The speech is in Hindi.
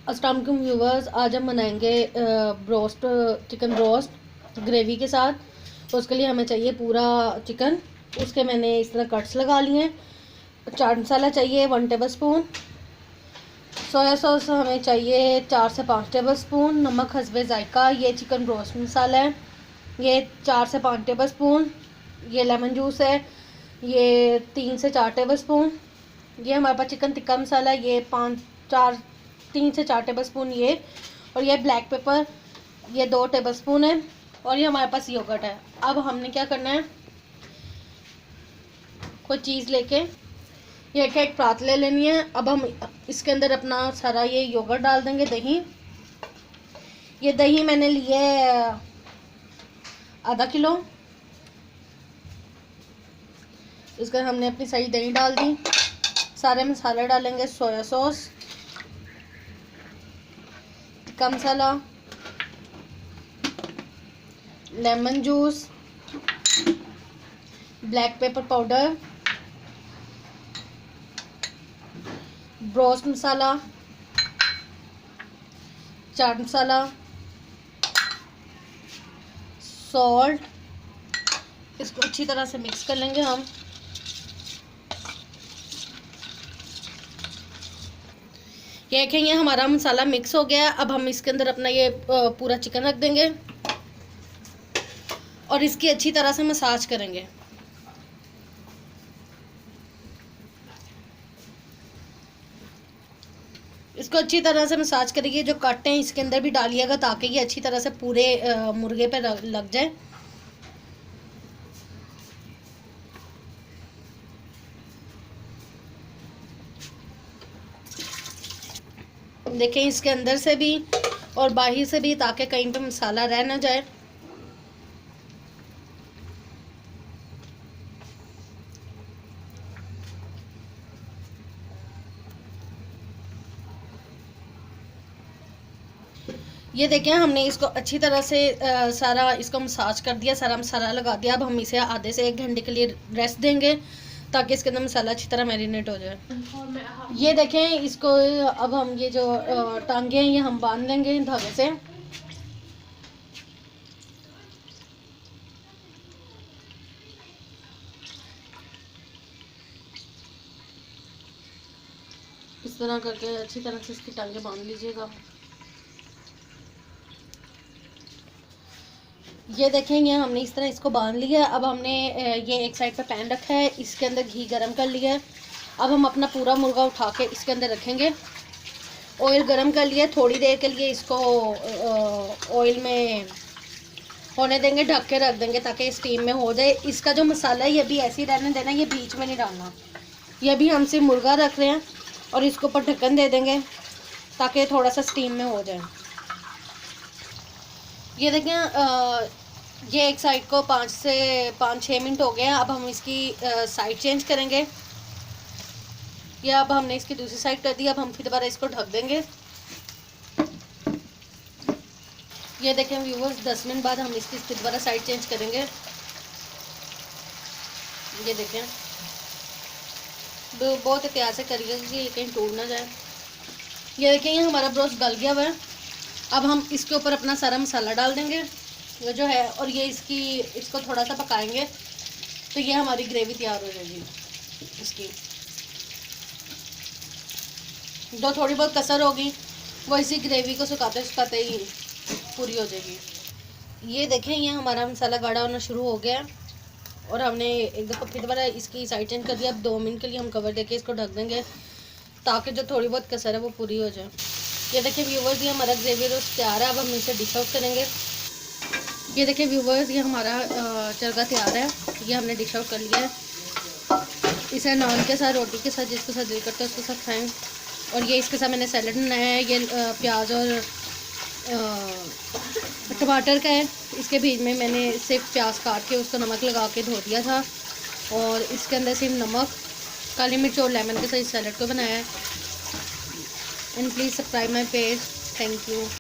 अस्सलाम वालेकुम व्यूवर्स, आज हम बनाएंगे ब्रोस्ट, चिकन ब्रोस्ट ग्रेवी के साथ। तो उसके लिए हमें चाहिए पूरा चिकन। उसके मैंने इस तरह कट्स लगा लिए हैं। चाट मसाला चाहिए 1 टेबल स्पून। सोया सॉस हमें चाहिए 4 से 5 टेबल स्पून। नमक हस्बे ज़ायका। ये चिकन ब्रोस्ट मसाला है, ये 4 से 5 टेबल स्पून। ये लेमन जूस है, ये 3 से 4 टेबल स्पून। ये हमारे पास चिकन टिक्का मसाला, ये 3 से 4 टेबल स्पून ये। और ये ब्लैक पेपर, ये 2 टेबल स्पून है। और ये हमारे पास योगर्ट है। अब हमने क्या करना है, कोई चीज़ लेके ये एक परात ले लेनी है। अब हम इसके अंदर अपना सारा ये योगर्ट डाल देंगे, दही। ये दही मैंने लिए आधा किलो। इसके अंदर हमने अपनी सही दही डाल दी। सारे मसाले डालेंगे, सोया सॉस, टिक्का मसाला, lemon juice, black pepper powder, broast मसाला, चाट मसाला, सॉल्ट। इसको अच्छी तरह से मिक्स कर लेंगे हम। ये देखेंगे हमारा मसाला मिक्स हो गया। अब हम इसके अंदर अपना ये पूरा चिकन रख देंगे और इसकी अच्छी तरह से मसाज करेंगे। इसको अच्छी तरह से मसाज करेंगे। जो कट हैं इसके अंदर भी डालिएगा ताकि ये अच्छी तरह से पूरे मुर्गे पे लग जाए। देखें इसके अंदर से भी और बाहर से भी, ताकि कहीं पे मसाला रह ना जाए। ये देखें हमने इसको अच्छी तरह से सारा इसको मसाज कर दिया, सारा मसाला लगा दिया। अब हम इसे आधे से 1 घंटे के लिए रेस्ट देंगे ताकि इसके अंदर मसाला अच्छी तरह मैरिनेट हो जाए। ये देखें इसको, अब हम ये जो टांगे हैं ये हम बांध लेंगे धागे से। इस तरह करके अच्छी तरह से इसकी टांगे बांध लीजिएगा। ये देखेंगे हमने इस तरह इसको बांध लिया। अब हमने ये एक साइड पे पैन रखा है, इसके अंदर घी गरम कर लिया है। अब हम अपना पूरा मुर्गा उठा के इसके अंदर रखेंगे। ऑयल गरम कर लिया, थोड़ी देर के लिए इसको ऑयल में होने देंगे, ढक के रख देंगे ताकि स्टीम में हो जाए। इसका जो मसाला है ये भी ऐसे ही रहने देना, ये बीच में नहीं डालना। ये भी हम सिर्फ मुर्गा रख रहे हैं और इसके ऊपर ढक्कन दे देंगे ताकि थोड़ा सा स्टीम में हो जाए। ये देखें ये एक साइड को 5 से 5-6 मिनट हो गए हैं। अब हम इसकी साइड चेंज करेंगे। ये अब हमने इसकी दूसरी साइड कर दी। अब हम फिर दोबारा इसको ढक देंगे। ये देखें व्यूवर्स, 10 मिनट बाद हम इसकी फिर दोबारा साइड चेंज करेंगे। ये देखें, बहुत एहतियात से करिएगा कि ये कहीं टूट ना जाए। ये देखें ये हमारा ब्रोस्ट गल गया हुआ है। अब हम इसके ऊपर अपना सारा मसाला डाल देंगे ये जो है, और ये इसको थोड़ा सा पकाएंगे तो ये हमारी ग्रेवी तैयार हो जाएगी। इसकी जो थोड़ी बहुत कसर होगी वो इसी ग्रेवी को सुखाते सुखाते ही पूरी हो जाएगी। ये देखें ये हमारा मसाला गाढ़ा होना शुरू हो गया है और हमने एक दफ़ा फिर दोबारा इसकी साइड चेंज कर दिया। अब 2 मिनट के लिए हम कवर देके इसको ढक देंगे ताकि जो थोड़ी बहुत कसर है वो पूरी हो जाए। ये देखिए व्यूवर्स, ये हमारा ग्रेवी रोस्ट तैयार है। अब हम इसे डिश आउट करेंगे। ये देखिए व्यूवर्स, ये हमारा चरगा तैयार है। ये हमने डिश आउट कर लिया है। इसे नान के साथ, रोटी के साथ, जिसके साथ दिल करता है उसके साथ खाएं। और ये इसके साथ मैंने सैलड बनाया है। ये प्याज और टमाटर का है। इसके बीच में मैंने सिर्फ प्याज काट के उसको नमक लगा के धो दिया था और इसके अंदर सिर्फ नमक, काली मिर्च और लेमन के साथ इस सैलड को बनाया है। And please subscribe my page. Thank you.